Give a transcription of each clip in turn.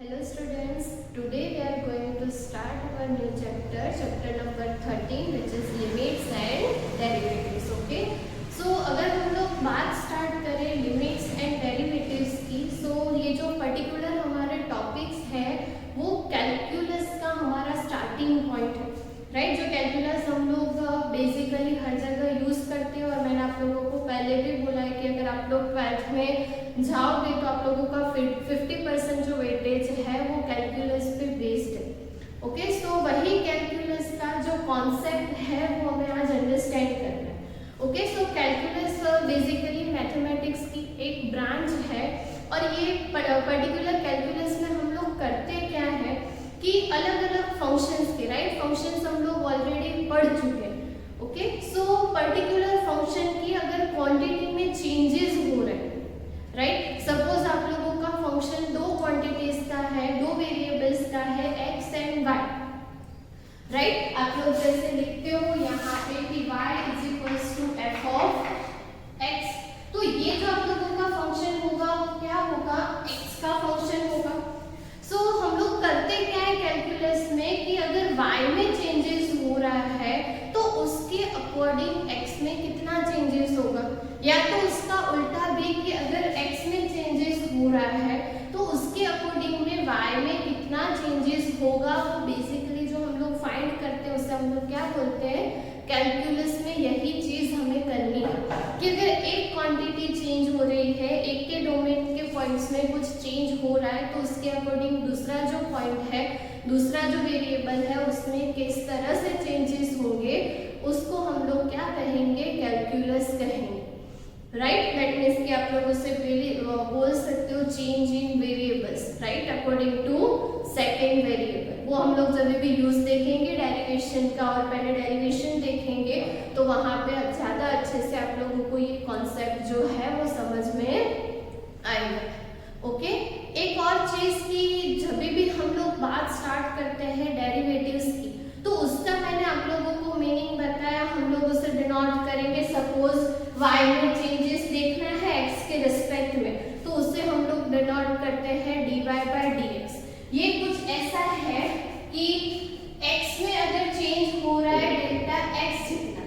Hello students, today we are going to start our new chapter number 13 which is limits and derivatives. Okay, so अगर हम लोग बात start करें limits and derivatives की, so ये जो पर्टिकुलर हमारे टॉपिक्स है वो कैलकुलस का हमारा स्टार्टिंग पॉइंट है, राइट। जो कैलकुलस हम लोग बेसिकली हर जगह यूज करते हैं और मैंने आप लोगों को पहले भी बोला है कि अगर आप लोग 12th में जाओगे तो आप लोगों का 50% जो वेटेज है वो कैलकुलस पे बेस्ड है। ओके, सो वही कैलकुलस का जो कॉन्सेप्ट है वो हमें आज अंडरस्टैंड करना है। ओके, सो कैलकुलस बेसिकली मैथमेटिक्स की एक ब्रांच है और ये पर्टिकुलर कैलकुलस में हम लोग करते क्या है कि अलग अलग फंक्शंस के, राइट, फंक्शंस हम लोग ऑलरेडी पढ़ चुके हैं। ओके, सो पर्टिकुलर फंक्शन की अगर क्वांटिटी में चेंजेस हो रहे हैं, राइट, सपोज आप लोगों का फंक्शन दो क्वांटिटीज का है, दो वेरिएबल्स का है x एंड y, राइट। आप लोग जैसे लिखते हो यहाँ पे कि y is equals to f of x, तो ये जो आप लोगों का फंक्शन होगा वो क्या होगा, x का फंक्शन होगा। सो हम लोग करते क्या है कैलकुलस में कि अगर y में चेंजेस हो रहा है तो उसके अकॉर्डिंग x में कितना चेंजेस होगा, या तो उसका उल्टा भी कि अगर x में चेंजेस हो रहा है तो उसके अकॉर्डिंग में y में कितना चेंजेस होगा। वो बेसिकली जो हम लोग फाइंड करते हैं उसे हम लोग क्या बोलते हैं, कैलकुलस में यही चीज हमें करनी है कि अगर एक क्वांटिटी चेंज हो रही है, एक के डोमेन के पॉइंट्स में कुछ चेंज हो रहा है तो उसके अकॉर्डिंग दूसरा जो पॉइंट है, दूसरा जो वेरिएबल है उसमें किस तरह से चेंजेस होंगे उसको हम लोग क्या कहेंगे, कैलकुलस कहेंगे, राइट। दैट मींस कि आप लोग उससे बोल सकते हो change in variables, right, according to second variable. वो हम लोग जब भी यूज देखेंगे डेरिवेशन का और पहले डेरिवेशन देखेंगे तो वहां पे ज्यादा अच्छे से आप लोगों को ये कॉन्सेप्ट जो है वो समझ में आएगा। ओके, एक और चीज की जब भी हम लोग बात स्टार्ट करते हैं डेरिवेटिव्स की तो उसका मैंने आप लोगों को मीनिंग बताया, हम लोग उसे डिनोट करेंगे। सपोज y में चेंजेस देखना है x के रिस्पेक्ट में तो उसे हम लोग डिनोट करते हैं dy बाय dx। ये कुछ ऐसा है कि x में अगर चेंज हो रहा है डेल्टा x जितना,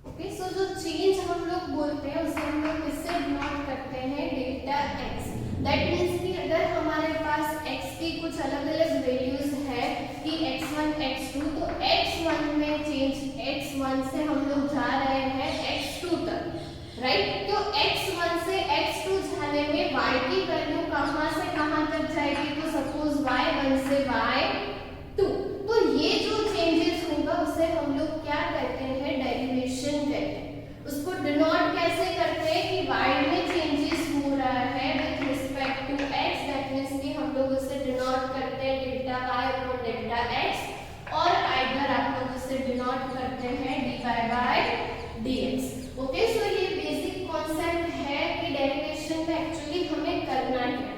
ओके, सो जो चेंज हम लोग बोलते हैं उसे हम लोग किससे डिनोट करते हैं, डेल्टा x। दैट मींस कि अगर हमारे पास x की कुछ अलग अलग वैल्यूज है कि x1 x2, तो x1 में चेंज, x1 से हम लोग जा रहे हैं x2 तक, राइट। तो x1 से x2 जाने में y की वैल्यू कहां से कहां तक जाएगी, तो सपोज y1 से y2, तो ये जो चेंजेस होगा उसे हम लोग क्या कहते हैं, डेरिवेशन कहते हैं। उसको डिनोट कैसे करते हैं कि y में चेंजेस हो रहा है with respect to x, that means कि हम लोग उसे डिनोट करते हैं डेल्टा y और डेल्टा x, और आइदर आप लोग उसे डिनोट करते हैं dy by dx। Okay, so ये बेसिक कॉन्सेप्ट है कि डेरिवेशन में एक्चुअली हमें करना है।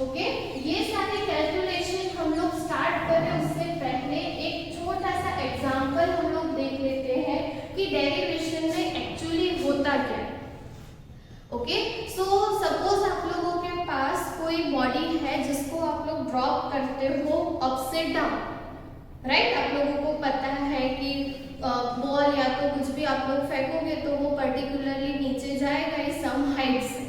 ओके, ये सारी कैलकुलेशन हम लोग स्टार्ट करें उससे पहले एक छोटा सा एग्जांपल हम लोग देख लेते हैं कि डेरिवेशन में एक्चुअली होता क्या है। ओके, सो सपोज आप लोगों के पास कोई बॉडी है जिसको आप लोग ड्रॉप करते हो अप से डाउन, राइट। आप लोगों को पता है कि बॉल या तो कुछ भी आप लोग फेंकोगे तो वो पर्टिकुलरली नीचे जाएगा इस सम हाइट से।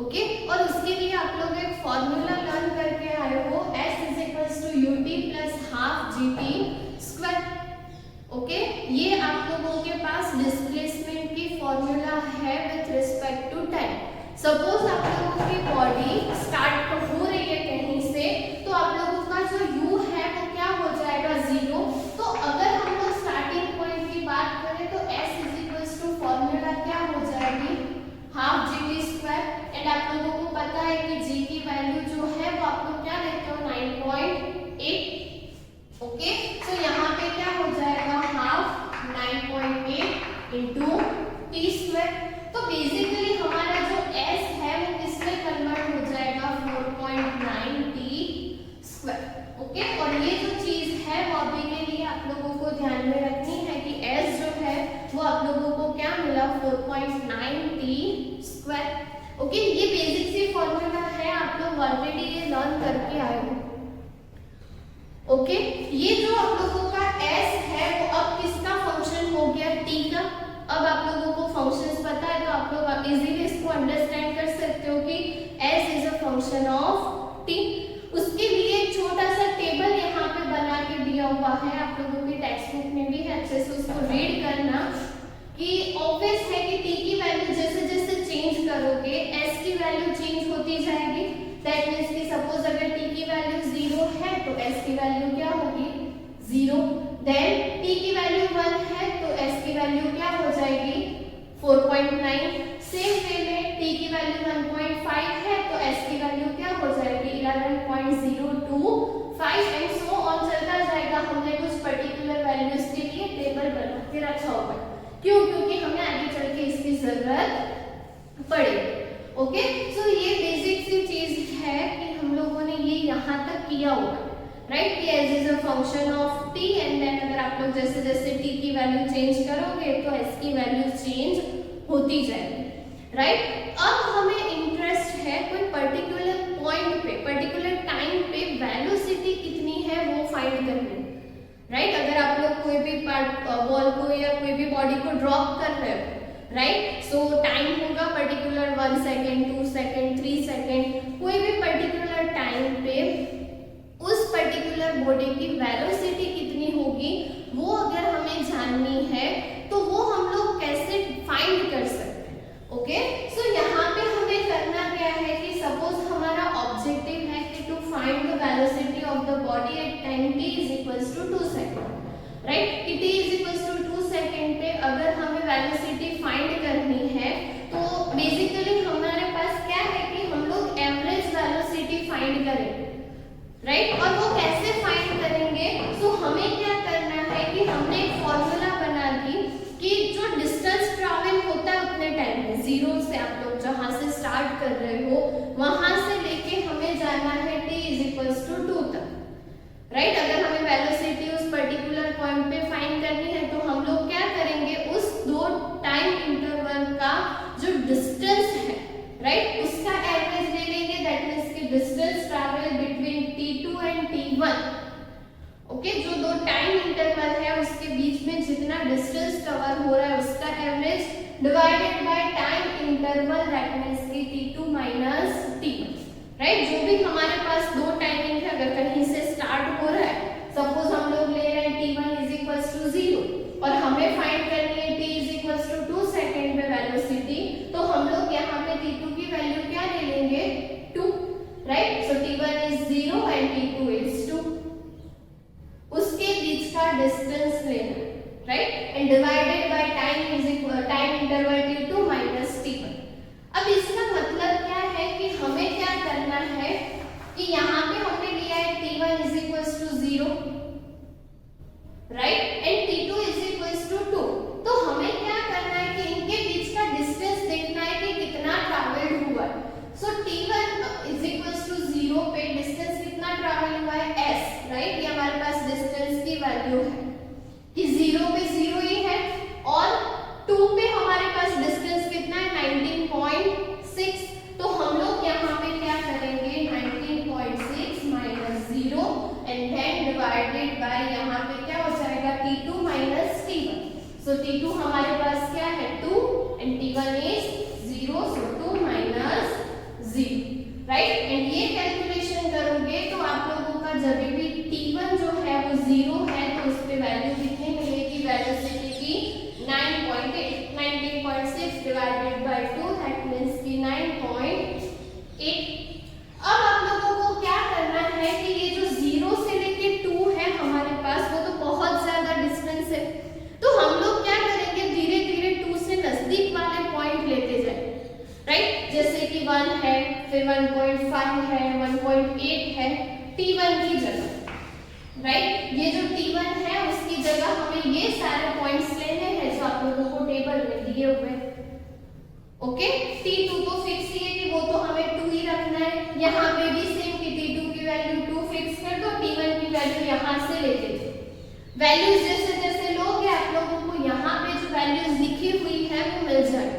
ओके, और उसके लिए आप लोग एक फॉर्मूला लर्न करके आए हो, s is equals to ut plus half gt square. Okay, ये आप लोगों के पास डिस्प्लेसमेंट की फॉर्मूला है with respect to time. Suppose आप लोगों की बॉडी स्टार्ट हो रही है कहीं से तो आप लोगों का जो u है वो क्या हो जाएगा, 0। तो अगर हम लोग स्टार्टिंग पॉइंट की बात करें तो s is equals to formula क्या हो जाएगी, हाफ gt स्क्वायर। एंड आप लोगों को पता है कि g की वैल्यू जो है वो आप लोग क्या लेते हो, 9.8। ओके, तो यहाँ पे क्या हो जाएगा, हाफ 9.8 इंटू टी स्क्वायर। तो बेसिकली हमारा जो s है वो किसमें कन्वर्ट हो जाएगा, 4.9 टी स्क्वायर। ओके, और ये जो चीज है वो अभी के लिए आप लोगों को ध्यान में रखनी है कि s जो है वो आप लोगों को क्या मिला, 4.9 टी स्क्वायर। ओके, ये बेसिक सी फॉर्मूला है, आप लोग लोग ऑलरेडी ये लर्न करके आए हो। ओके, ये जो आप लोगों का s है वो अब किसका फंक्शन हो गया, t का। अब आप लोगों को फंक्शंस पता है तो आप लोग इजीली इसको अंडरस्टैंड कर सकते हो कि s is a function of t। उसके लिए एक छोटा सा टेबल यहाँ पे बना के दिया हुआ है, आप लोगों की टेक्स्ट बुक में भी है, अच्छे से उसको रीड करना कि ऑब्वियस है कि t की वैल्यू जैसे जैसे चेंज करोगे s की वैल्यू चेंज होती जाएगी। दैट मींस कि सपोज अगर t की वैल्यू 0 है तो s की वैल्यू क्या होगी, 0। देन t की वैल्यू 1 है तो s की वैल्यू क्या हो जाएगी, 4.9। सेम वे में t की वैल्यू 1.5 है तो s की वैल्यू क्या हो जाएगी, 11.025 एंड सो ऑन चलता जाएगा। हमने कुछ पर्टिकुलर वैल्यूज के लिए टेबल बना के रखा हुआ है, क्यों, क्योंकि हमें आगे चल के इसकी जरूरत पड़ेगी। ओके, सो ये बेसिक सी चीज है कि हम लोगों ने ये यहाँ तक किया हुआ, राइट, कि s is a function of t and then अगर आप लोग जैसे जैसे t की वैल्यू चेंज करोगे तो s की वैल्यू चेंज होती जाएगी, राइट। अब हमें इंटरेस्ट है कोई पर्टिकुलर पॉइंट पे, पर्टिकुलर टाइम पे वेलोसिटी कितनी है वो फाइंड करनी, राइट। अगर आप लोग कोई भी बॉल को या कोई भी बॉडी को ड्रॉप कर रहे हो, राइट, सो टाइम होगा पर्टिकुलर 1 सेकेंड, 2 सेकेंड, 3 सेकेंड, कोई भी पर्टिकुलर टाइम पे उस पर्टिकुलर बॉडी की वेलोसिटी कितनी होगी वो अगर हमें जाननी है तो वो हम लोग कैसे फाइंड कर सकते हैं। ओके, सो यहाँ पे हमें करना क्या है कि सपोज हमारा ऑब्जेक्टिव है कि to find the velocity of the body at time t is equals to 2 second, right, कि t is equals to 2 second पे अगर हमें वेलोसिटी फाइंड करनी है तो बेसिकली हमारे पास क्या है कि हम लोग एवरेज वेलोसिटी फाइंड करेंगे, राइट। और वो कैसे फाइंड करेंगे, सो हमें क्या करना है कि हमने एक फॉर्मूला बना दी कि जो डिस्टेंस ट्रैवल होता है उतने टाइम में, 0 से आप लोग जहां से स्टार्ट कर रहे हो वहां से लेके हमें जाना है t इज इक्वल्स टू 2 तक, राइट। अगर हमें वेलोसिटी उस पर्टिकुलर पॉइंट पे फाइंड करनी है तो हम लोग क्या करेंगे, उस दो टाइम इंटरवल का जो डिस्टेंस है, राइट, उसका एवरेज ले लेंगे। दैट मींस कि distance travel between t2 and t1, okay, जो दो टाइम इंटरवल है उसके बीच में जितना डिस्टेंस कवर हो रहा है उसका average divided by time interval, that means कि t2 माइनस t1, राइट। जो भी हमारे पास दो टाइमिंग है, अगर कहीं से स्टार्ट हो रहा है, सपोज हम लोग ले रहे हैं t1 इज इक्वल्स टू 0 और हमें फाइंड करनी है t is equals to 2 second पे वेलोसिटी, तो हम लोग यहाँ पे t2 की वैल्यू क्या ले लेंगे, 2, right. So t1 is 0 and t2 is 2, उसके बीच का डिस्टेंस लेना, right, and divided by time is equal time interval t2 minus t1। अब इसका मतलब क्या है कि हमें क्या करना है कि यहाँ पे हमने लिया है t1 is equals to 0, right, and t2 is equals to 2, तो हमें क्या करना है कि इनके बीच का डिस्टेंस देखना है कि कितना ट्रैवल्ड हुआ है। सो t1 इज इक्वल्स टू 0 पे डिस्टेंस कितना ट्रैवल हुआ है, s, राइट। ये हमारे पास डिस्टेंस की वैल्यू है कि 0 पे 0 ही है और 2 पे हमारे पास डिस्टेंस कितना है, 19.6, तो हम लोग यहाँ पे क्या करेंगे, 19.6 minus 0 and then divided by यहाँ पे क्या हो जाएगा, t2 माइनस t1। सो t2 हमारे पास क्या है, 2 and t1 is 0, so 2 minus 0, right. And ये कैलकुलेशन करोगे तो आप लोगों का जब भी t1 जो है वो 0 है तो उस पे वैल्यू कितनी मिलेगी, वेलोसिटी की 9.8, 19.6 डिवाइडेड बाय 2, दैट मींस कि 9.8। अब आप लोगों को क्या करना है कि ये जो 0 से लेके 2 है हमारे पास, वो तो बहुत ज्यादा डिस्टेंस है, तो हम लोग क्या करेंगे, धीरे धीरे 2 से नजदीक वाले पॉइंट लेते जाएंगे, राइट। जैसे कि 1 है, फिर 1.5 है, 1.8 है, t1 की जगह, राइट। ये जो t1 है उसकी जगह हमें ये सारे पॉइंट्स लेने हैं जो आप लोगों को टेबल में दिए हुए हैं, ओके। t2 तो फिक्स ही है कि वो तो हमें 2 ही रखना है, यहाँ पे भी सेम कि t2 की वैल्यू 2 फिक्स कर दो, t1 की वैल्यू यहाँ से लेते थे। वैल्यूज जैसे जैसे लोगे आप लोगों को यहाँ पे जो वैल्यूज लिखी हुई है वो मिल जाए,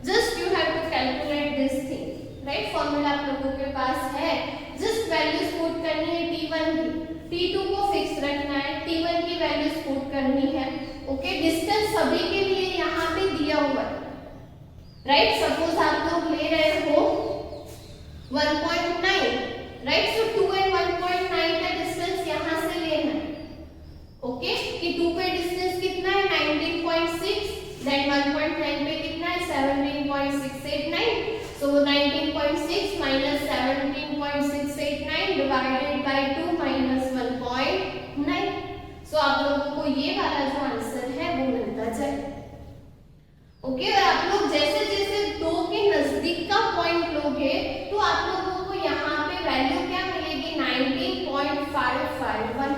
just you have to calculate this thing, right. Right. Formula आप लोगों के पास है, जस्ट वैल्यूज पुट करनी है t1 की, t2 को फिक्स रखना है, t1 की वैल्यूज पुट करनी है। ओके, डिस्टेंस सभी के लिए यहाँ पे दिया हुआ है, राइट। सपोज आप लोग ले रहे हो 1.9, राइट। सो 2 एंड 1.9 का डिस्टेंस यहाँ से लेना है। ओके, कि 2 पे डिस्टेंस कितना है 19.6, देन 1.9 पे कितना है 17.689। सो 19.6 माइनस 17.689 डिवाइडेड बाय 2 माइनस 1.9। सो आप लोगों को ये वाला जो आंसर है वो मिलता जाए। ओके, और आप लोग जैसे जैसे 2 के नजदीक का पॉइंट लोगे तो आप लोगों को यहाँ पे वैल्यू क्या मिलेगी 19.551।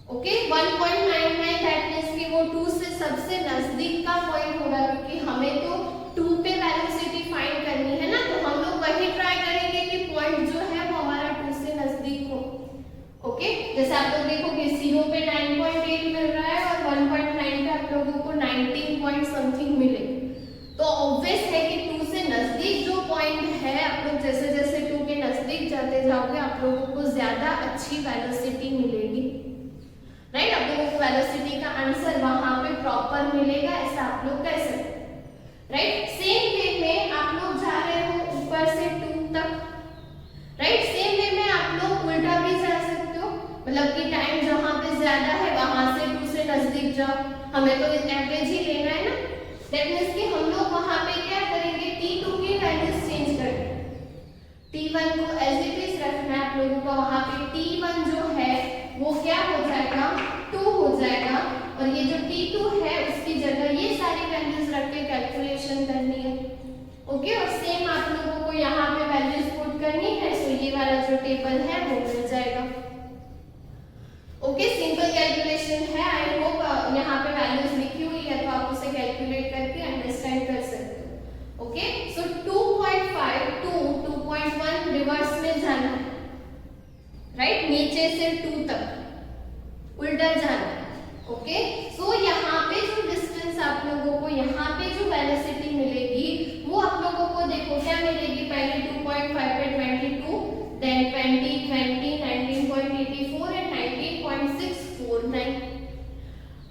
ओके, 1.99 दैट मींस कि वो 2 से सबसे नजदीक का पॉइंट होगा, क्योंकि हमें तो 2 पे वेलोसिटी फाइंड करनी है ना, तो हम लोग वही ट्राई करेंगे कि पॉइंट जो है वो हमारा 2 से नजदीक हो। ओके, जैसे आप लोग देखोगे 0 पे 9.8 मिल रहा है और 1.9 पे आप लोगों को 19 पॉइंट समथिंग मिले, तो ऑब्वियस है कि 2 से नजदीक जो पॉइंट है, आप लोग जैसे जैसे 2 के नजदीक जाते जाओगे आप लोगों को ज्यादा अच्छी वेलोसिटी मिलेगी, राइट। आप लोगों को वेलोसिटी का आंसर वहां पे प्रॉपर मिलेगा, ऐसा आप लोग कह सकते हैं, राइट। सेम वे में आप लोग जा रहे हो ऊपर से 2 तक, राइट। सेम वे में आप लोग उल्टा भी जा सकते हो, मतलब कि टाइम जहां पे ज्यादा है वहां से 2 से नजदीक जाओ, हमें तो एवरेज ही लेना है ना। दैट मींस कि हम लोग वहां पे क्या करेंगे t2 की वैल्यूज चेंज करेंगे, t1 को एज इट इज रखना है आप लोगों का, वहां पे t1 जो है वो क्या हो जाएगा 2 हो जाएगा, और ये जो t2 है उसकी जगह ये सारी वैल्यूज रख के कैलकुलेशन करनी है। ओके, और सेम आप लोगों को यहाँ पे वैल्यूज पुट करनी है, सो ये वाला जो टेबल है वो मिल जाएगा। ओके, सिंपल कैलकुलेशन है, आई होप यहाँ पे वैल्यूज लिखी हुई है तो आप उसे कैलकुलेट करके अंडरस्टैंड कर सकते हो। ओके, सो 2.5 to 2.1 रिवर्स में जाना है, राइट, नीचे से 2 तक उल्टा जाना है। ओके, सो यहाँ पे जो डिस्टेंस आप लोगों को यहाँ पे जो वेलोसिटी मिलेगी वो आप लोगों को देखो क्या मिलेगी, पहले 2.5 पे 22, देन 20, 20, 19.84 एंड 19.649।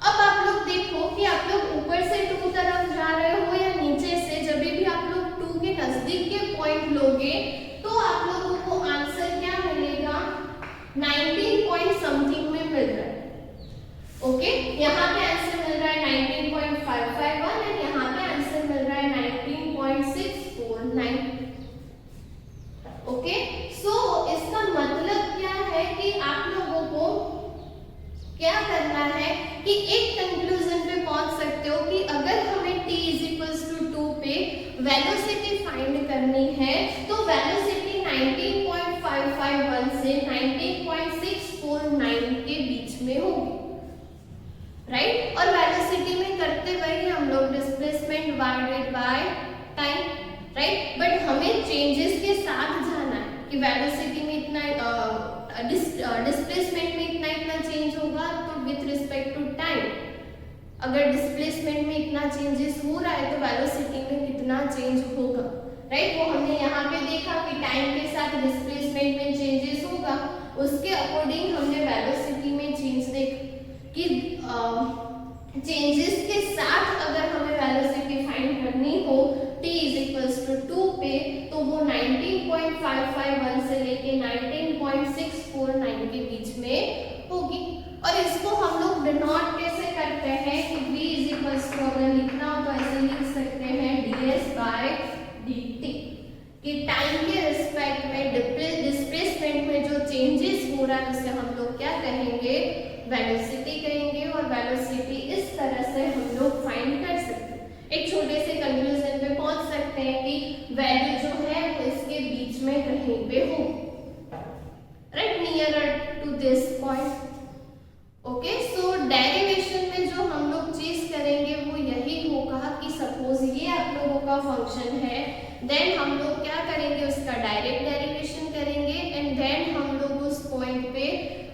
अब आप लोग देखो कि आप लोग ऊपर से 2 तरफ जा रहे हो या नीचे से, जब भी आप लोग 2 के नजदीक के पॉइंट लोगे तो आप लोगों को आंसर क्या मिलेगा 19 पॉइंट समथिंग में मिल रहा है। ओके, यहाँ पे आंसर मिल रहा है 19.551 एंड यहाँ पे आंसर मिल रहा है 19.649। ओके, सो इसका मतलब क्या है कि आप लोगों को क्या करना है कि एक कंक्लूजन पे पहुंच सकते हो कि अगर हमें t = 2 पे वेलोसिटी फाइंड करनी है तो वेलोसिटी 19.551 से 19.649 के बीच में होगी, राइट। और वेलोसिटी में करते वही हम लोग displacement divided by time, right. But हमें चेंजेस के साथ जाना है कि वेलोसिटी में इतना डिस्प्लेसमेंट में इतना चेंज होगा तो विथ रिस्पेक्ट टू टाइम, अगर डिस्प्लेसमेंट में इतना चेंजेस हो रहा है तो वेलोसिटी में कितना चेंज होगा, राइट। वो हमने यहाँ पे देखा कि टाइम के साथ डिस्प्लेसमेंट में चेंजेस होगा, उसके अकॉर्डिंग हमने वेलोसिटी में चेंज देखा कि चेंजेस के साथ अगर हमें वेलोसिटी फाइंड करनी हो t = 2 पे तो वो 19.551 से लेके 19.649 के बीच में होगी। और इसको हम लोग डिनोट कैसे करते हैं कि v = अगर लिखना हो तो ऐसे लिख सकते हैं ds/dt, कि टाइम के रिस्पेक्ट में डिस्प्लेसमेंट में जो चेंजेस हो रहा है उसे हम लोग क्या कहेंगे वेलोसिटी कहेंगे, और वेलोसिटी इस तरह से हम लोग फाइंड कर सकते हैं। एक छोटे से कंक्लूजन पे पहुंच सकते हैं कि वैल्यू जो है वो इसके बीच में कहीं पे हो, right, nearer to this point. Okay, so derivation में जो हम लोग चीज करेंगे वो यही होगा कि सपोज ये आप लोगों का फंक्शन है, देन हम लोग क्या करेंगे उसका डायरेक्ट डेरिवेशन करेंगे एंड देन हम लोग उस पॉइंट पे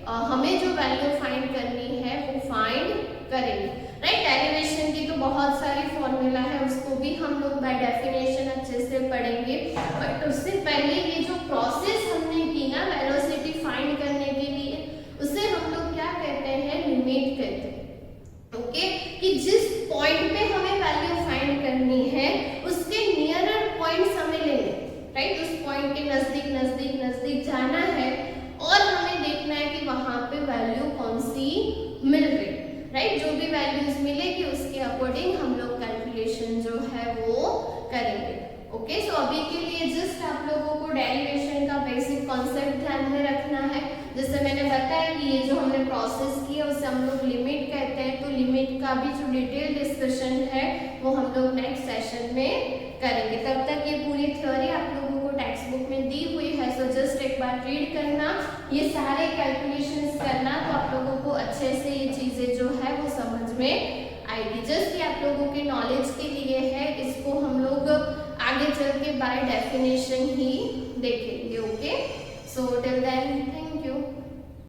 हमें जो वैल्यू फाइंड करनी है वो फाइंड करेंगे, राइट। डेरिवेशन की तो तो बहुत सारी फॉर्मूला है, उसको भी हम लोग बाय डेफिनेशन अच्छे से पढ़ेंगे, बट उससे पहले ये जो प्रोसेस हमने की ना वेलोसिटी फाइंड करने के लिए, उसे हम लोग क्या कहते हैं, लिमिट कहते हैं। ओके, कि जिस पॉइंट पे हमें वैल्यू फाइंड करनी है उसके नियरर पॉइंट्स हमें लेने, राइट, उस पॉइंट के नजदीक नजदीक नजदीक जाना है और हमें देखना है कि वहां पे वैल्यू कौन सी मिल रही, राइट, जो भी वैल्यूज मिलेगी उसके अकॉर्डिंग हम लोग कैलकुलेशन जो है वो करेंगे। ओके, सो अभी के लिए जस्ट आप लोगों को डेरिवेशन का बेसिक कॉन्सेप्ट ध्यान में रखना है। जैसे मैंने बताया कि ये जो हमने प्रोसेस की है उसे हम लोग लिमिट कहते हैं, तो लिमिट का भी जो डिटेल डिस्कशन है वो हम लोग नेक्स्ट सेशन में करेंगे। तब तक ये पूरी थ्योरी आप लोगों को टेक्स्ट बुक में दी हुई है, सो जस्ट एक बार रीड करना, ये सारे कैलकुलेशंस करना, तो आप लोगों को अच्छे से ये चीजें जो है वो समझ में आएगी। जस्ट ये आप लोगों के नॉलेज के लिए है, इसको हम लोग आगे चल के बाय डेफिनेशन ही देखेंगे। Okay, so till then